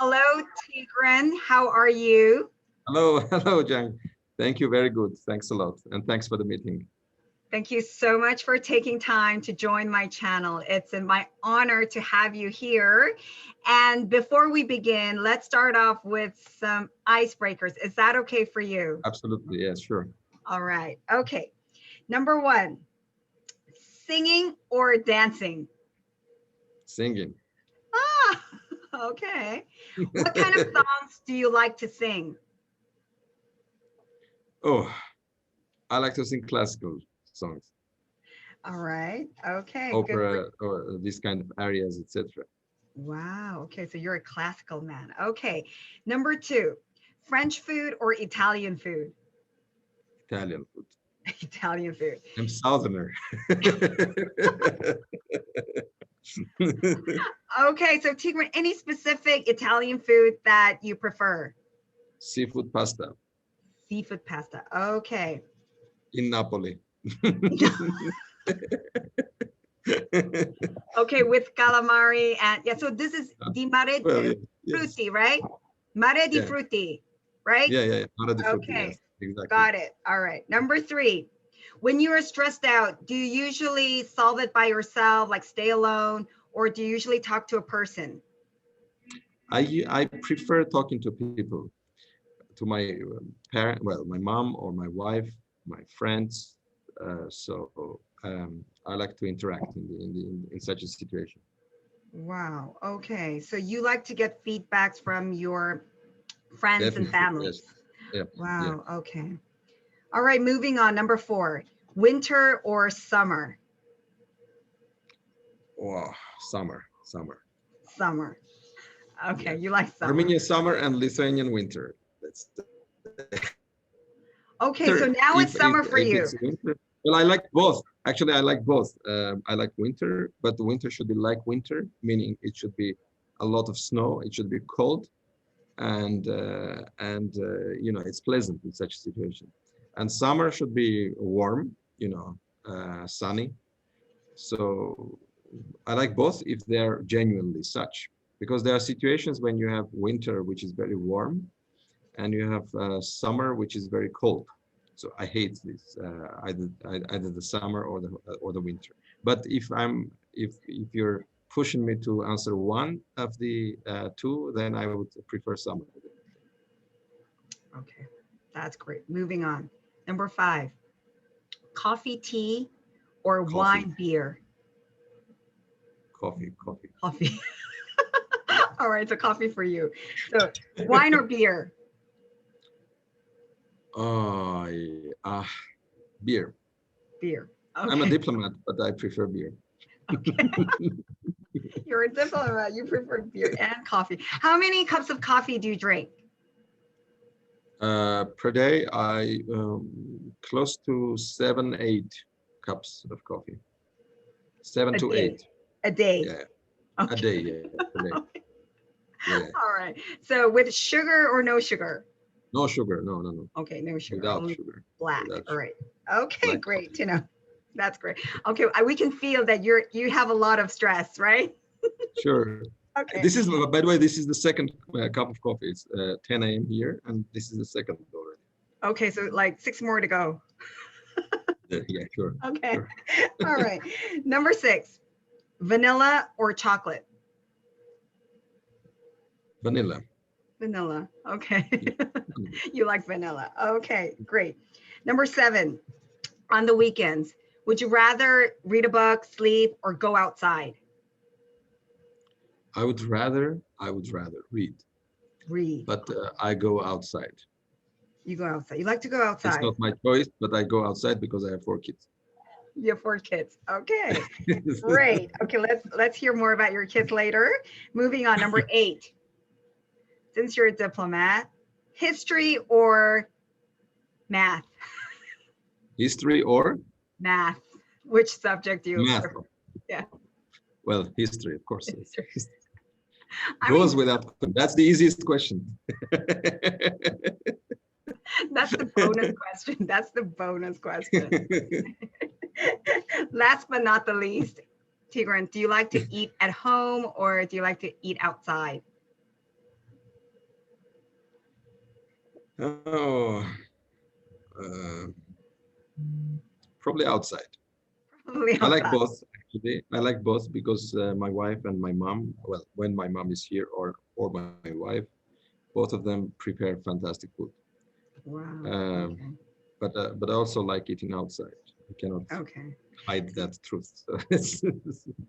Hello, Tigran. How are you? Hello, Jang. Thank you. Very good. Thanks a lot. And thanks for the meeting. Thank you so much for taking time to join my channel. It's my honor to have you here. And before we begin, let's start off with some icebreakers. Is that okay for you? Absolutely. Yes, sure. All right. Okay. Number one, singing or dancing? Singing. Ah, okay. What kind of songs do you like to sing? Oh, I like to sing classical songs. All right. Okay. Opera or these kind of areas, etc. Wow. Okay. So you're a classical man. Okay. Number two, French food or Italian food? Italian food. Italian food. I'm Southerner. Okay. So Tigran, any specific Italian food that you prefer? Seafood pasta. Seafood pasta. Okay. In Napoli. Okay, with calamari and yeah, so this is di mare Well, frutti, yes. right? Mare di Yeah. frutti, right? Yeah. Mare di frutti, Okay, yes, exactly. got it. All right. Number three, when you are stressed out, do you usually solve it by yourself, like stay alone, or do you usually talk to a person? I prefer talking to people, to my parent, well, my mom or my wife, my friends. I like to interact in such a situation. Wow. Okay. So you like to get feedbacks from your friends and Definitely, family. yes. Yeah. Wow. Okay. All right. Moving on. Number four, winter or summer? Wow, summer. Summer. Okay. Yeah. You like summer. Armenian summer and Lithuanian winter. That's Okay. So now it's summer for you. It's winter. Well, I like both. Actually, I like both. I like winter, but the winter should be like winter, meaning it should be a lot of snow. It should be cold, and you know, it's pleasant in such a situation. And summer should be warm, you know, sunny. So I like both if they're genuinely such, because there are situations when you have winter, which is very warm, and you have summer, which is very cold. So I hate this either the summer or the winter. But if you're pushing me to answer one of the two, then I would prefer summer. Okay. That's great. Moving on. Number five, coffee, tea, or Coffee. wine, beer? Coffee. Coffee. All right. So coffee for you. So wine or beer? Beer. Beer. Okay. I'm a diplomat, but I prefer beer. Okay. You're a diplomat. You prefer beer and coffee. How many cups of coffee do you drink? Per day, I close to 7-8 cups of coffee. 7 to 8. A day. Yeah. Okay. A day. Yeah. A day. Okay. Yeah. All right. So with sugar or no sugar? No sugar. No. Okay, no sugar. Without Only sugar. black. Without All right. Okay, black great coffee. to know. That's great. Okay, we can feel that you have a lot of stress, right? Sure. Okay. This is, by the way, this is the second cup of coffee. It's 10 a.m. here, and this is the second already. Okay, so like 6 more to go. Yeah, sure. Okay. Sure. All right. Number 6, vanilla or chocolate? Vanilla. Vanilla. Okay. You like vanilla. Okay, great. Number 7, on the weekends, would you rather read a book, sleep, or go outside? I would rather read. Read. But I go outside. You go outside. You like to go outside. It's not my choice, but I go outside because I have 4 kids. You have 4 kids. Okay, great. Okay, let's hear more about your kids later. Moving on, number 8. Since you're a diplomat, history or math? History or? Math. Which subject do you Math. prefer? Yeah. Well, history, of course. History. Goes without. That's the easiest question. That's the bonus question. That's the bonus question. Last but not the least, Tigran, do you like to eat at home or do you like to eat outside? Oh, uh, probably outside. Probably I like outside. both, actually. I like both because my wife and my mom, well, when my mom is here or my wife, both of them prepare fantastic food. Wow. Um, Okay. but I also like eating outside. I cannot Okay. hide that truth. So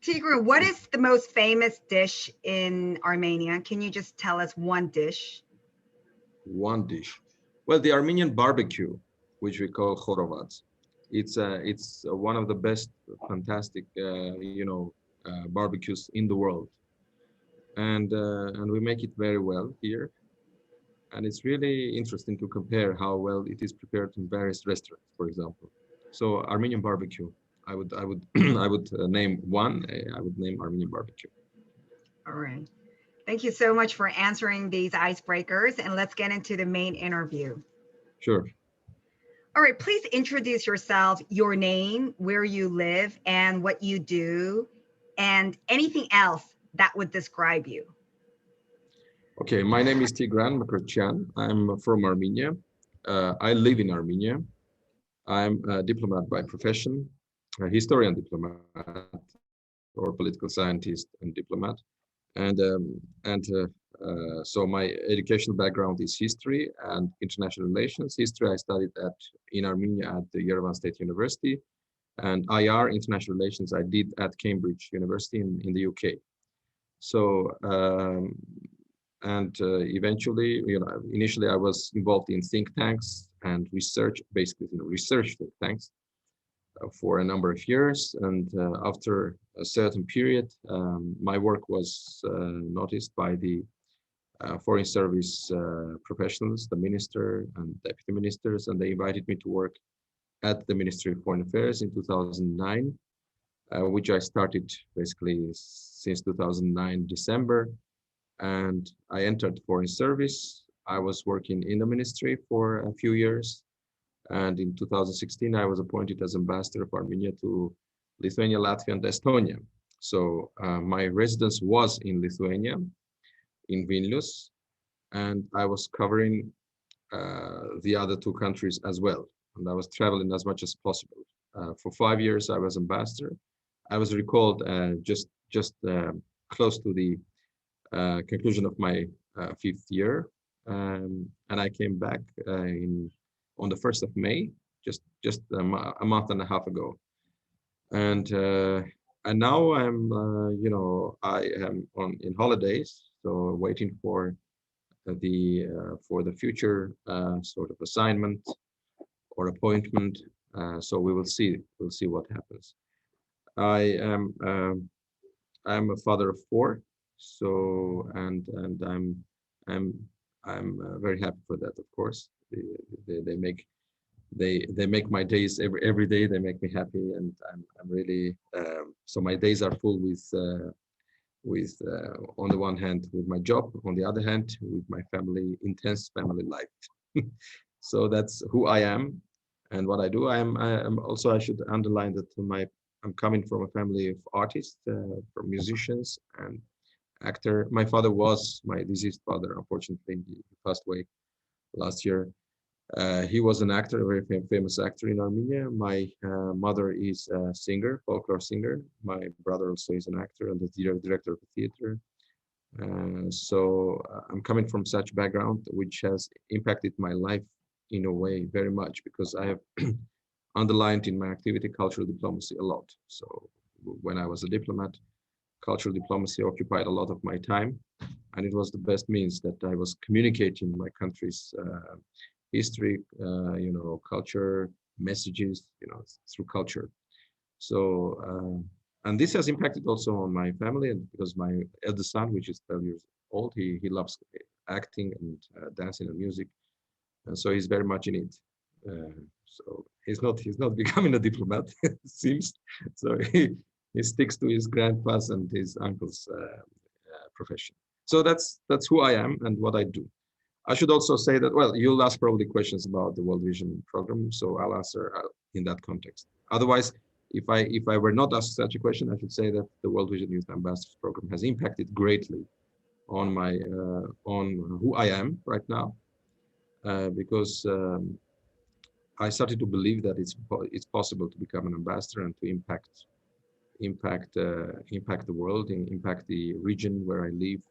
Tigran, what is the most famous dish in Armenia? Can you just tell us one dish? one dish. Well, the Armenian barbecue, which we call chorovat, it's one of the best, fantastic, barbecues in the world, and we make it very well here. And it's really interesting to compare how well it is prepared in various restaurants, for example. So Armenian barbecue, I would, I would name one. I would name Armenian barbecue. All right. Thank you so much for answering these icebreakers, and let's get into the main interview. Sure. All right, please introduce yourself, your name, where you live, and what you do, and anything else that would describe you. Okay, my name is Tigran Mkrtchyan. I'm from Armenia. I live in Armenia. I'm a diplomat by profession, a historian diplomat, or political scientist and diplomat. And so my educational background is history and international relations. History I studied in Armenia at the Yerevan State University, and IR, international relations, I did at Cambridge University in the UK. So eventually, initially I was involved in think tanks and research, basically, research think tanks for a number of years. And after a certain period, my work was noticed by the foreign service professionals, the minister and deputy ministers, and they invited me to work at the Ministry of Foreign Affairs in 2009, which I started basically since 2009 December. And I entered foreign service. I was working in the ministry for a few years. And in 2016, I was appointed as Ambassador of Armenia to Lithuania, Latvia, and Estonia. So my residence was in Lithuania, in Vilnius, and I was covering the other two countries as well. And I was traveling as much as possible. For 5 years, I was ambassador. I was recalled just close to the conclusion of my 5th year, and I came back on the 1st of May, just a month and a half ago, and now I am in holidays, so waiting for the future sort of assignment or appointment. So we'll see what happens. I am I'm a father of 4, so and I'm very happy for that. Of course, they make they make my days every day. They make me happy, and I'm really so my days are full with on the one hand with my job, on the other hand with my family, intense family life. So that's who I am and what I do. I'm also, I should underline that I'm coming from a family of artists, from musicians and actor. My father was my deceased father. Unfortunately, he passed away last year. He was an actor, a very famous actor in Armenia. My mother is a singer, folklore singer. My brother also is an actor and the director of the theater. So I'm coming from such background, which has impacted my life in a way very much, because I have underlined in my activity cultural diplomacy a lot. So when I was a diplomat, cultural diplomacy occupied a lot of my time, and it was the best means that I was communicating my country's history, culture, messages, through culture. So, and this has impacted also on my family, and because my eldest son, which is 12 years old, he loves acting and dancing and music, and so he's very much in it. So he's not becoming a diplomat, it seems. So he sticks to his grandpa's and his uncle's profession. So that's who I am and what I do. I should also say that, well, you'll ask probably questions about the World Vision program, so I'll answer in that context. Otherwise, if I were not asked such a question, I should say that the World Vision Youth Ambassadors program has impacted greatly on my on who I am right now, because I started to believe that it's possible to become an ambassador and to impact the world, and impact the region where I live.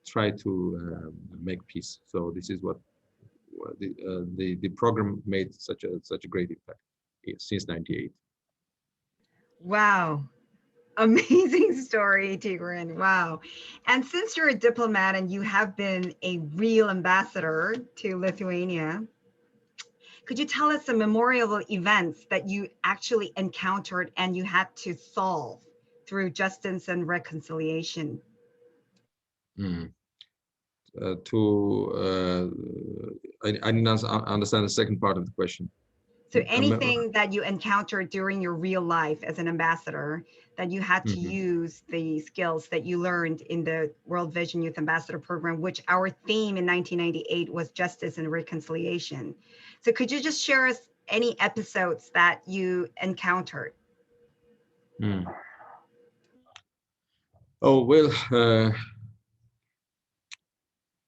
Try to make peace. So this is what the program made such a great impact since '98. Wow. Amazing story, Tigran. Wow. And since you're a diplomat and you have been a real ambassador to Lithuania, could you tell us some memorable events that you actually encountered and you had to solve through justice and reconciliation? Mm. I didn't understand the second part of the question. So anything that you encountered during your real life as an ambassador that you had to use the skills that you learned in the World Vision Youth Ambassador Program, which our theme in 1998 was justice and reconciliation. So could you just share us any episodes that you encountered? Oh, well,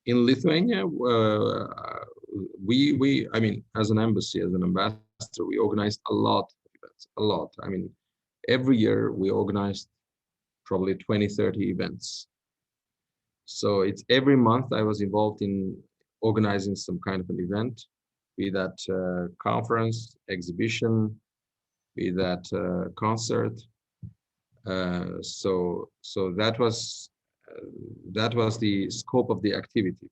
in Lithuania, I mean, as an embassy, as an ambassador, we organized a lot of events, a lot. I mean, every year we organized probably 20, 30 events. So it's every month I was involved in organizing some kind of an event, be that conference, exhibition, be that concert. So that was the scope of the activity.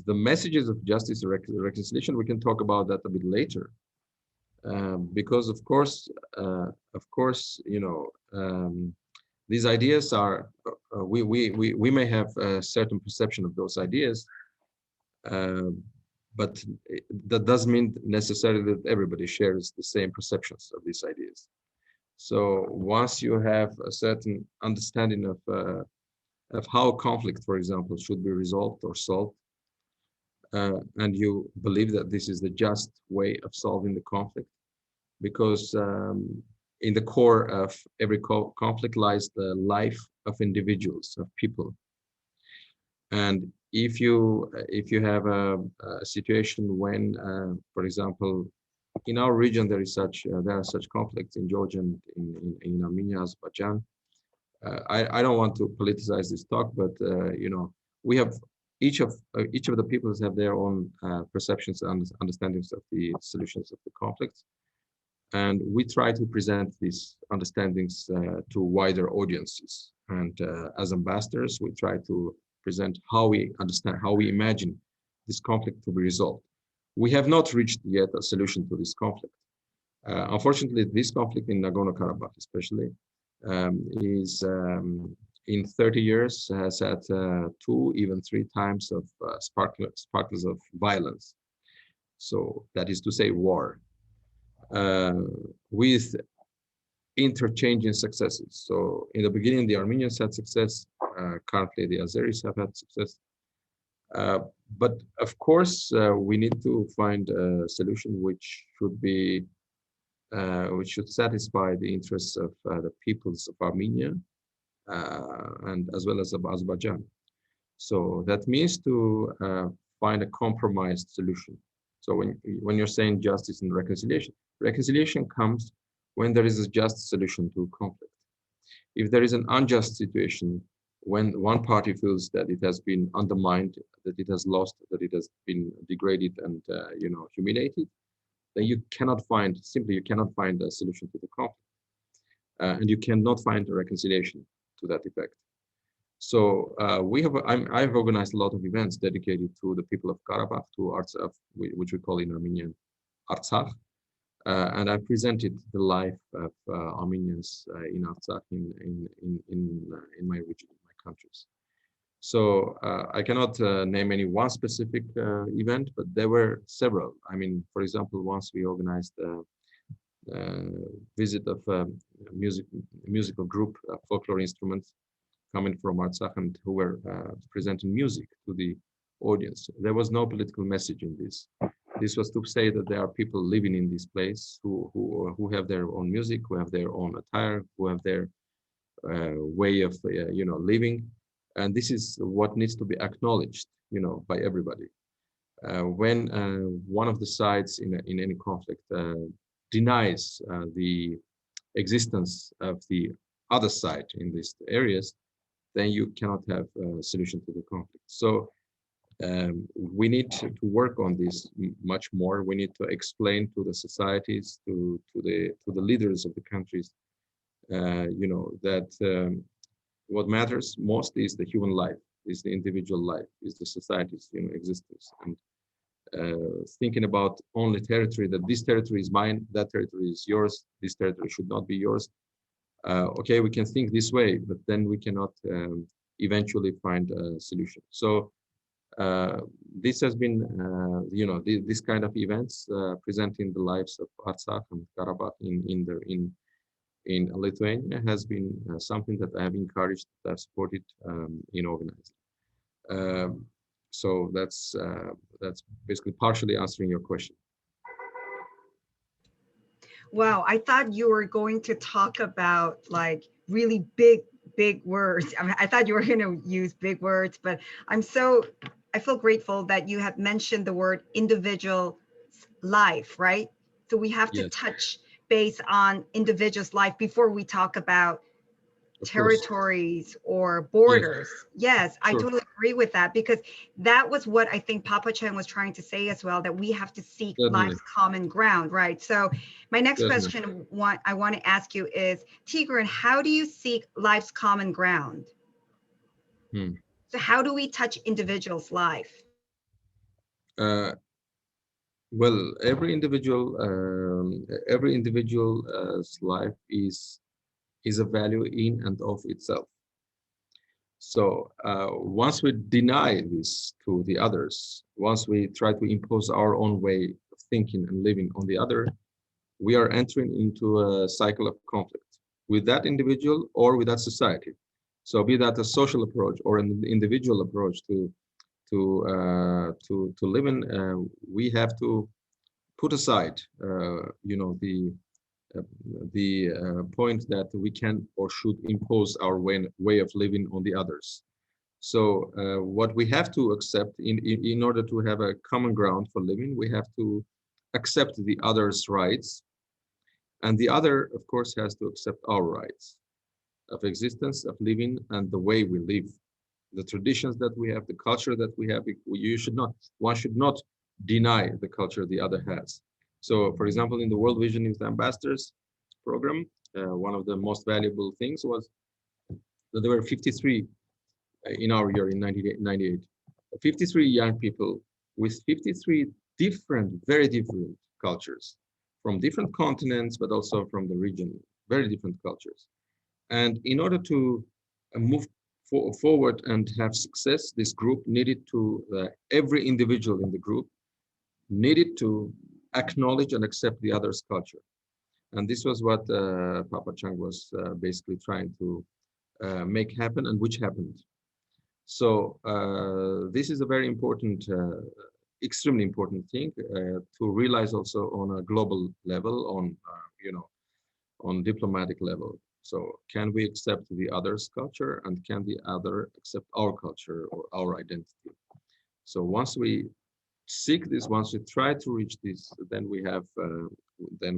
The messages of justice and reconciliation, we can talk about that a bit later, because of course, you know, these ideas are we may have a certain perception of those ideas, but that doesn't mean necessarily that everybody shares the same perceptions of these ideas. So once you have a certain understanding of how conflict, for example, should be resolved or solved, and you believe that this is the just way of solving the conflict, because in the core of every conflict lies the life of individuals, of people. And if you have a situation when, for example, in our region there are such conflicts in Georgia and in Armenia, Azerbaijan. I don't want to politicize this talk, but you know, we have each of the peoples have their own perceptions and understandings of the solutions of the conflicts, and we try to present these understandings to wider audiences. And as ambassadors, we try to present how we understand, how we imagine this conflict to be resolved. We have not reached yet a solution to this conflict. Unfortunately, this conflict in Nagorno-Karabakh, especially, is in 30 years has had 2, even 3 times of sparkles of violence. So that is to say, war, with interchanging successes. So in the beginning, the Armenians had success. Currently, the Azeris have had success. But of course, we need to find a solution which should satisfy the interests of the peoples of Armenia and as well as of Azerbaijan. So that means to find a compromised solution. So when you're saying justice and reconciliation comes when there is a just solution to conflict. If there is an unjust situation, when one party feels that it has been undermined, that it has lost, that it has been degraded and you know, humiliated, then you cannot find a solution to the conflict, and you cannot find a reconciliation to that effect. So I've organized a lot of events dedicated to the people of Karabakh, to Artsakh, which we call in Armenian Artsakh, and I presented the life of Armenians in Artsakh, in my region, in my countries. So I cannot name any one specific event, but there were several. I mean, for example, once we organized a visit of a musical group, folklore instruments coming from Artsakh, and who were presenting music to the audience. There was no political message in this. This was to say that there are people living in this place who have their own music, who have their own attire, who have their way of you know, living, and this is what needs to be acknowledged. by everybody. When one of the sides in any conflict denies the existence of the other side in these areas, then you cannot have a solution to the conflict. So we need to work on this much more. We need to explain to the societies, to the leaders of the countries, that what matters most is the human life, is the individual life, is the society's existence. And thinking about only territory, that this territory is mine, that territory is yours, this territory should not be yours. Okay, we can think this way, but then we cannot eventually find a solution. So this has been, this kind of events presenting the lives of Artsakh and Karabakh in Lithuania has been something that I have encouraged, that I've supported in organizing. So that's basically partially answering your question. Wow, I thought you were going to talk about like really big words. I mean, I thought you were going to use big words, but I feel grateful that you have mentioned the word individual life, right? So we have to touch base on individual's life before we talk about territories or borders. Yes, I totally agree with that, because that was what I think Papa Chen was trying to say as well, that we have to seek life's common ground, right? So my next question I want to ask you is, Tigran, how do you seek life's common ground? So how do we touch individuals' life? Well, every individual's life is a value in and of itself. So once we deny this to the others, once we try to impose our own way of thinking and living on the other, we are entering into a cycle of conflict with that individual or with that society. So be that a social approach or an individual approach to live in, we have to put aside, the point that we can or should impose our way of living on the others. So what we have to accept in order to have a common ground for living, we have to accept the other's rights, and the other, of course, has to accept our rights of existence, of living, and the way we live, the traditions that we have, the culture that we have. One should not deny the culture the other has. So, for example, in the World Vision Youth Ambassadors program, one of the most valuable things was that there were 53 in our year in 98, 53 young people with 53 very different cultures from different continents, but also from the region, very different cultures. And in order to move forward and have success, this group needed to, every individual in the group needed to acknowledge and accept the other's culture. And this was what Papa Chang was basically trying to make happen, and which happened. So this is a very important, extremely important thing to realize also on a global level, on diplomatic level. So can we accept the other's culture, and can the other accept our culture or our identity? So once we seek this, once we try to reach this, then we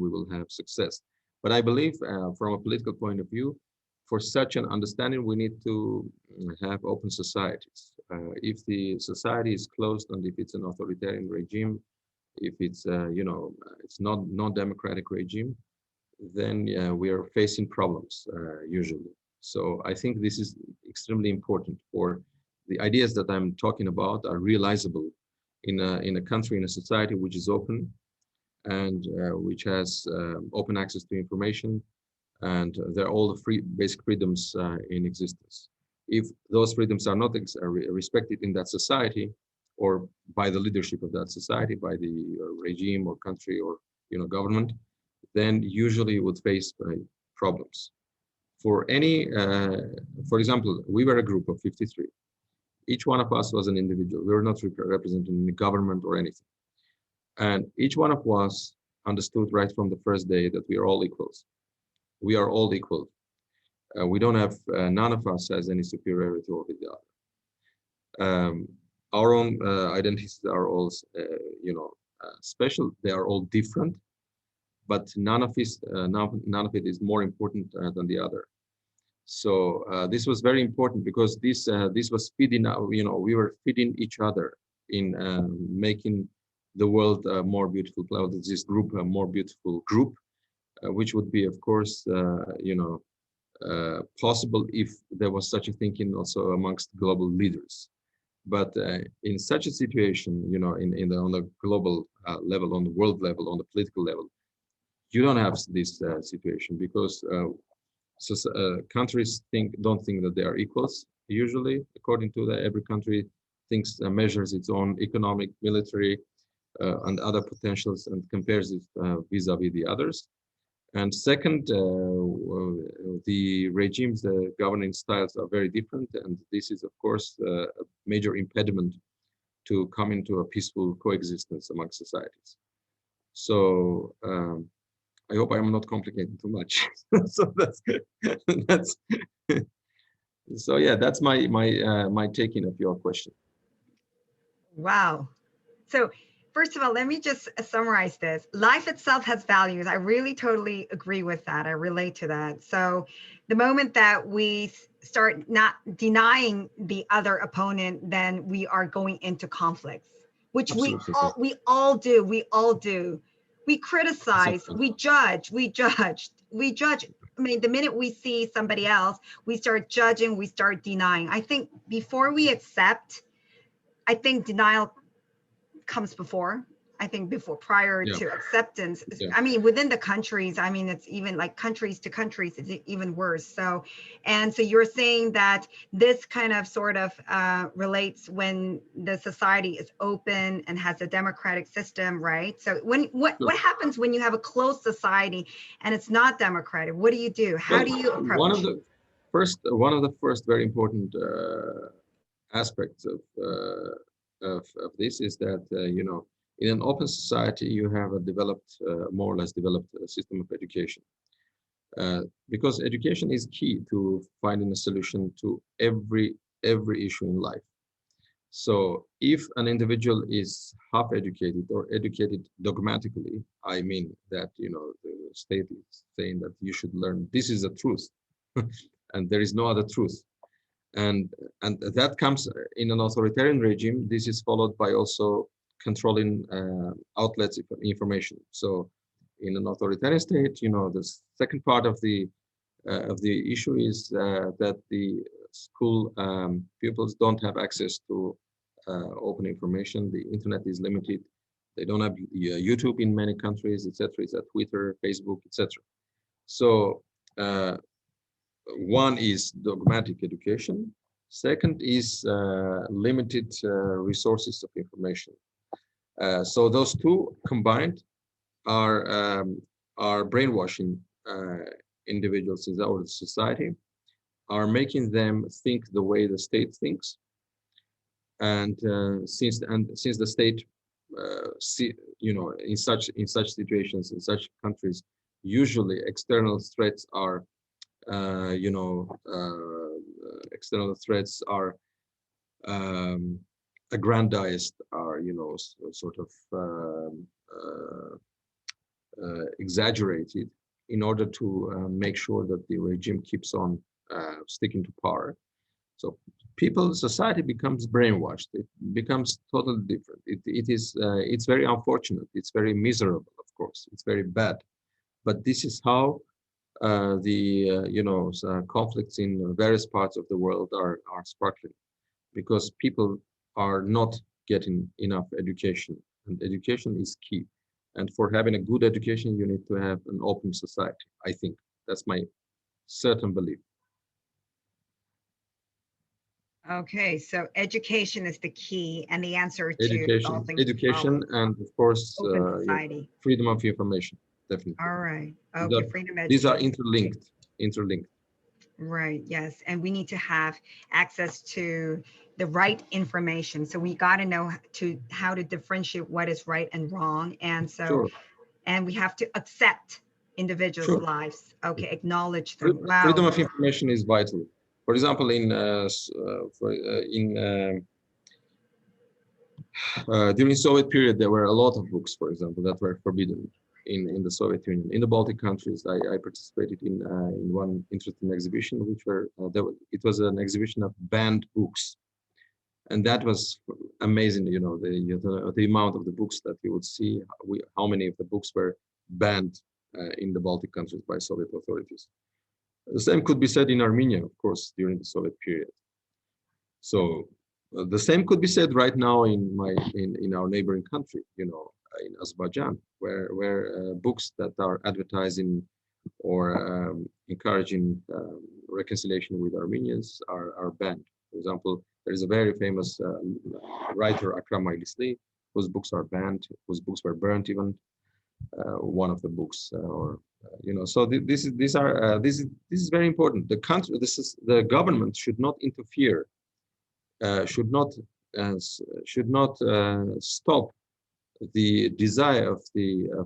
will have success. But I believe from a political point of view, for such an understanding, we need to have open societies. If the society is closed, and if it's an authoritarian regime, if it's it's not non-democratic regime, then we are facing problems usually. So I think this is extremely important. For the ideas that I'm talking about are realizable in a country, in a society which is open, and which has open access to information, and they're all the basic freedoms in existence. If those freedoms are not respected in that society, or by the leadership of that society, by the regime or country or government, then usually you would face problems. For example, we were a group of 53. Each one of us was an individual. We were not representing the government or anything. And each one of us understood right from the first day that we are all equals. We are all equal. We don't have, none of us has any superiority over the other. our own identities are all, special. They are all different, but none of it is more important than the other. So this was very important because this was feeding, we were feeding each other in making the world a more beautiful place, this group a more beautiful group, which would be, of course, possible if there was such a thinking also amongst global leaders. But in such a situation, on the global level, on the world level, on the political level, you don't have this situation because countries don't think that they are equals. Usually, according to every country thinks measures its own economic, military, and other potentials and compares it vis-a-vis the others. And second, the regimes, the governing styles are very different, and this is, of course, a major impediment to come into a peaceful coexistence among societies. So I hope I am not complicating too much. So that's good. So yeah, that's my taking of your question. Wow. So first of all, let me just summarize this. Life itself has values. I really totally agree with that. I relate to that. So the moment that we start not denying the other opponent, then we are going into conflicts, which we all do. We criticize, we judge. I mean, the minute we see somebody else, we start judging, we start denying. I think before we accept, I think denial comes before. I think prior to acceptance. I mean, within the countries, I mean, it's even like countries to countries, it's even worse. So you're saying that this kind of sort of relates when the society is open and has a democratic system, right? So what happens when you have a closed society and it's not democratic? What do you do? How do you approach? One of the first very important aspects of this is that in an open society, you have a more or less developed system of education. Because education is key to finding a solution to every issue in life. So if an individual is half educated or educated dogmatically, I mean that, the state is saying that you should learn, this is the truth, and there is no other truth. And that comes in an authoritarian regime. This is followed by also controlling outlets of information. So in an authoritarian state, the second part of the issue is that the school pupils don't have access to open information. The internet is limited. They don't have YouTube in many countries, etc. It's Twitter, Facebook, etc. So one is dogmatic education. Second is limited resources of information. So those two combined are brainwashing individuals in our society, are making them think the way the state thinks. And since the state, in such situations, in such countries, usually external threats are, external threats are aggrandized, are sort of exaggerated in order to make sure that the regime keeps on sticking to power. So society becomes brainwashed. It becomes totally different. It's very unfortunate. It's very miserable, of course. It's very bad. But this is how conflicts in various parts of the world are sparkling, because people are not getting enough education, and education is key. And for having a good education, you need to have an open society. I think that's my certain belief. Okay, so education is the key and the answer to education, and of course, freedom of information. Definitely. All right. Okay, freedom of education. These are interlinked. Right. Yes, and we need to have access to the right information. So we got to know how to differentiate what is right and wrong, and and we have to accept individuals' lives. Okay, acknowledge them. Wow. Freedom of information is vital. For example, During Soviet period, there were a lot of books, for example, that were forbidden in the Soviet Union. In the Baltic countries, I participated in one interesting exhibition, which it was an exhibition of banned books, and that was amazing. You know, the amount of the books that you would see, how many of the books were banned in the Baltic countries by Soviet authorities. The same could be said in Armenia, of course, during the Soviet period. So the same could be said right now in our neighboring country, you know, in Azerbaijan, where books that are advertising or encouraging reconciliation with Armenians are banned. For example, there is a very famous writer, Akram Aylisli, whose books are banned, whose books were burnt even. One of the books, you know, so this is very important. The country, the government should not interfere, should not stop the desire of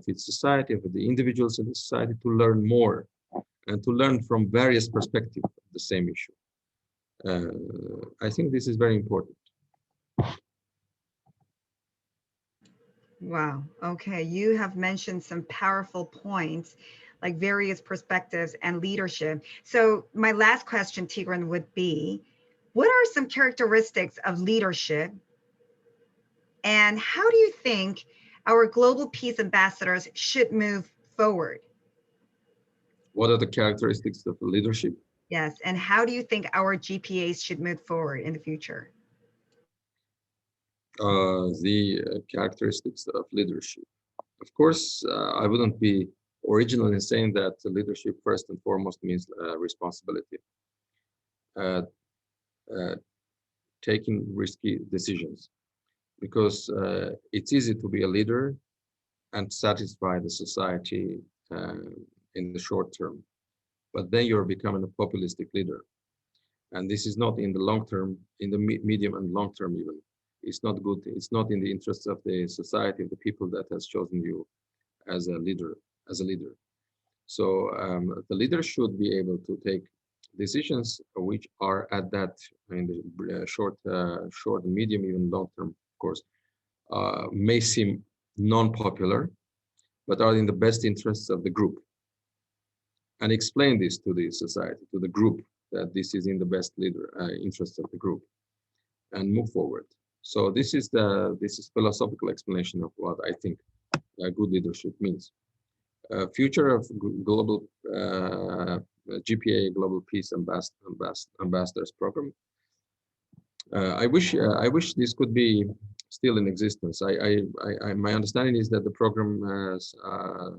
its society, of the individuals in the society, to learn more and to learn from various perspectives of the same issue. I think this is very important. Wow. Okay. You have mentioned some powerful points, like various perspectives and leadership. So my last question, Tigran, would be, what are some characteristics of leadership? And how do you think our global peace ambassadors should move forward? What are the characteristics of leadership? Yes. And how do you think our GPAs should move forward in the future? The characteristics of leadership. Of course, I wouldn't be original in saying that leadership first and foremost means responsibility. Taking risky decisions, because it's easy to be a leader and satisfy the society in the short term, but then you're becoming a populistic leader, and this is not in the long term, in the medium and long term even. It's not good. It's not in the interests of the society, of the people that has chosen you as a leader. So the leader should be able to take decisions which are at that in the short, medium, even long term, of course, may seem non-popular, but are in the best interests of the group. And explain this to the society, to the group, that this is in the best interests of the group, and move forward. So this is philosophical explanation of what I think good leadership means. Future of global GPA, Global Peace Ambassadors Program. I wish this could be still in existence. My understanding is that the program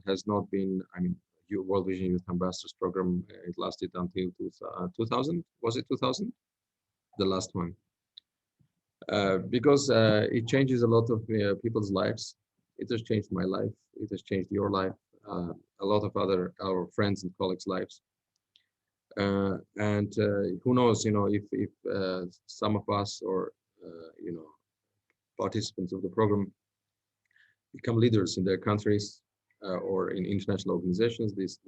has not been. I mean, World Vision Youth Ambassadors Program. It lasted until 2000. Was it 2000? The last one. Because it changes a lot of people's lives. It has changed my life. It has changed your life. A lot of our friends and colleagues' lives. And who knows, you know, if some of us or you know, participants of the program become leaders in their countries or in international organizations, this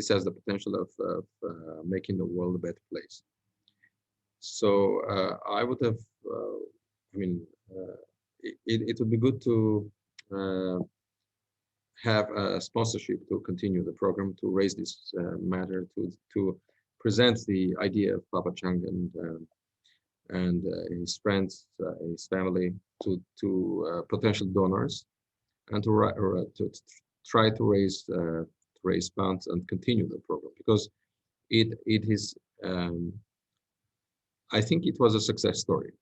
has the potential of making the world a better place. So I would have, I mean, it would be good to have a sponsorship to continue the program, to raise this matter, to present the idea of Papa Chang and his friends, his family, to potential donors, and to try to raise funds and continue the program, because it is. I think it was a success story.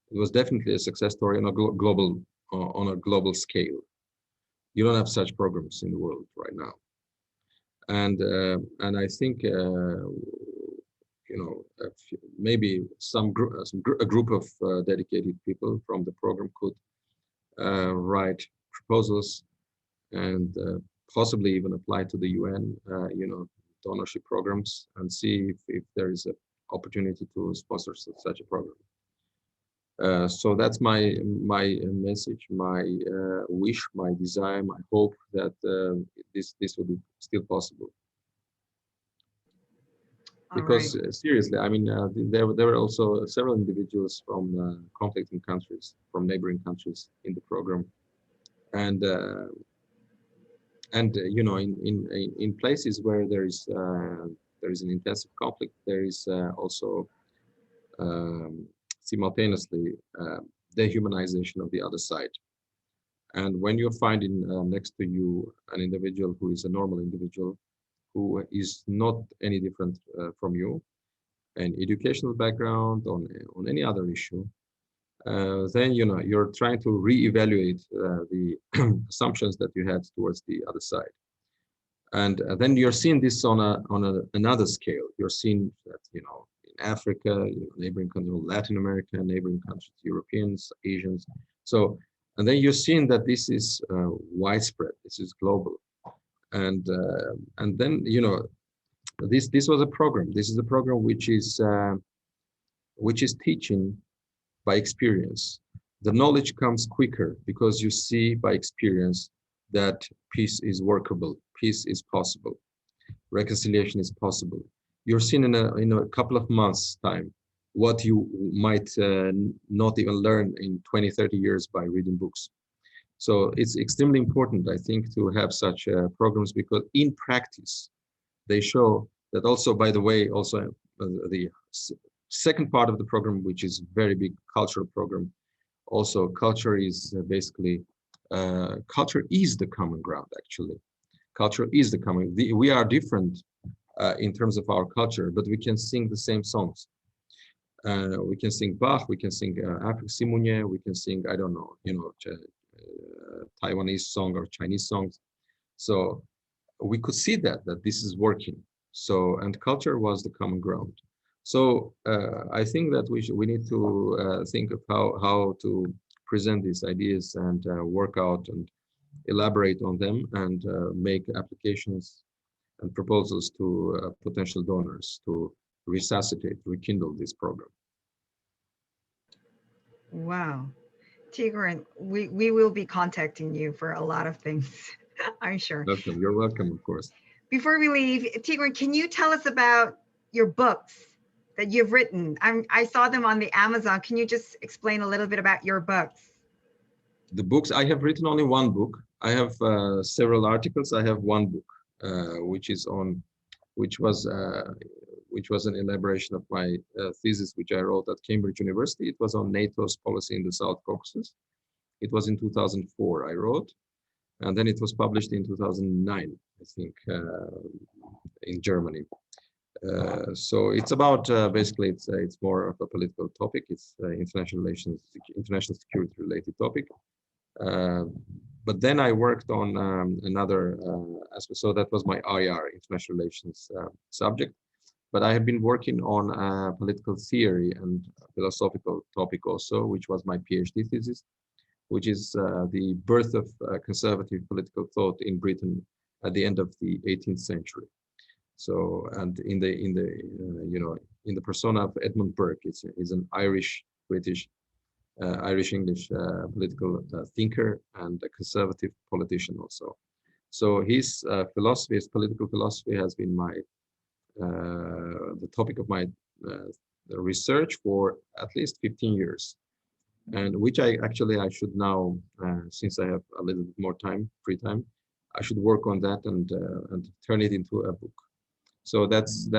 It was definitely a success story on a global scale. You don't have such programs in the world right now, and I think you know, maybe a group of dedicated people from the program could write proposals and possibly even apply to the UN, you know, donorship programs, and see if there is an opportunity to sponsor such a program. So that's my message, my wish, my desire, my hope that this will be still possible. because seriously, I mean, there were also several individuals from conflicting countries, from neighboring countries in the program, and you know, in places where there is an intensive conflict, there is also simultaneously dehumanization of the other side. And when you find next to you an individual who is a normal individual, who is not any different from you, an educational background, on any other issue, then you know you're trying to reevaluate the assumptions that you had towards the other side, and then you're seeing this on another scale. You're seeing that, you know, in Africa, you know, neighboring countries, Latin America, neighboring countries, Europeans, Asians. So, and then you're seeing that this is widespread. This is global, and then, you know, this was a program. This is a program which is teaching by experience. The knowledge comes quicker because you see by experience that peace is workable, peace is possible, reconciliation is possible. You're seeing in a couple of months' time what you might not even learn in 20, 30 years by reading books. So it's extremely important, I think, to have such programs, because in practice, they show that also, by the way, also the second part of the program, which is very big cultural program, also culture is basically, culture is the common ground, actually. Culture is the common, we are different in terms of our culture, but we can sing the same songs. We can sing Bach, we can sing Afrique Simounier, we can sing, I don't know, you know, Taiwanese song or Chinese songs. So we could see that this is working. So, and culture was the common ground. So I think that we need to think of how to present these ideas and work out and elaborate on them, and make applications and proposals to potential donors to resuscitate, rekindle this program. Wow. Tigran, we will be contacting you for a lot of things, I'm sure. Welcome. You're welcome, of course. Before we leave, Tigran, can you tell us about your books that you've written? I saw them on the Amazon. Can you just explain a little bit about your books? The books, I have written only one book. I have several articles. I have one book, which was an elaboration of my thesis, which I wrote at Cambridge University. It was on NATO's policy in the South Caucasus. It was in 2004 I wrote, and then it was published in 2009, I think, in Germany. So it's about basically it's more of a political topic. It's international relations, international security related topic. But then I worked on another aspect. So that was my IR, international relations subject. But I have been working on political theory and philosophical topic also, which was my PhD thesis, which is the birth of conservative political thought in Britain at the end of the 18th century. So, and in the persona of Edmund Burke, he's an Irish British, Irish English political thinker and a conservative politician also. So his philosophy, his political philosophy, has been the topic of my research for at least 15 years, and which I should now, since I have a little bit more time, free time, I should work on that and turn it into a book. So that's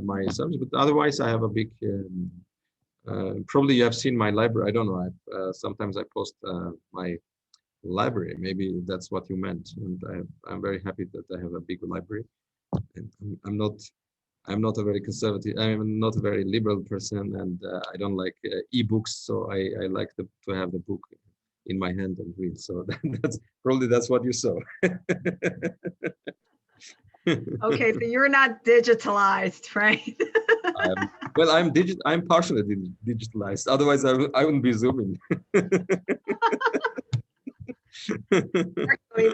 my subject. But otherwise, I have a big. Probably you have seen my library. I don't know. Sometimes I post my library. Maybe that's what you meant. And I'm very happy that I have a big library. And I'm not a very conservative. I'm not a very liberal person, and I don't like e-books. So I like to have the book in my hand and read. So that's what you saw. Okay, so you're not digitalized, right? I'm partially digitalized. Otherwise, I wouldn't be zooming.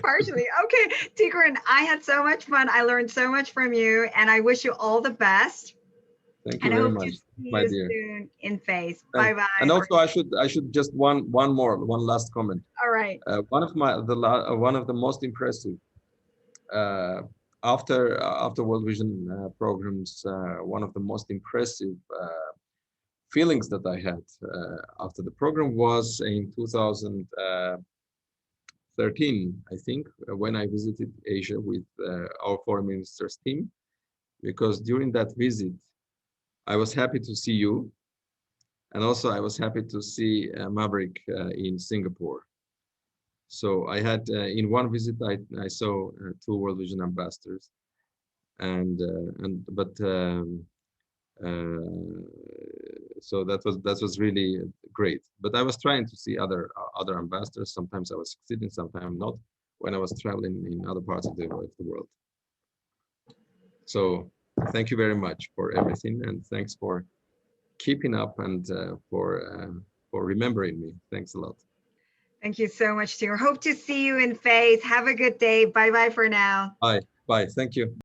Partially. Okay, Tigran, I had so much fun. I learned so much from you, and I wish you all the best. Thank you very much, my dear. Soon in face. Bye bye. And also, I should just one last comment. All right. One of the most impressive after World Vision programs, one of the most impressive feelings that I had after the program was in 2013, I think, when I visited Asia with our foreign minister's team, because during that visit, I was happy to see you, and also I was happy to see Maverick in Singapore. So I had in one visit I saw two World Vision ambassadors, so that was really great. But I was trying to see other ambassadors. Sometimes I was succeeding, sometimes not, when I was traveling in other parts of the world. So thank you very much for everything, and thanks for keeping up and for remembering me. Thanks a lot. Thank you so much, Tigran. Hope to see you in face. Have a good day. Bye bye for now. Bye. Thank you.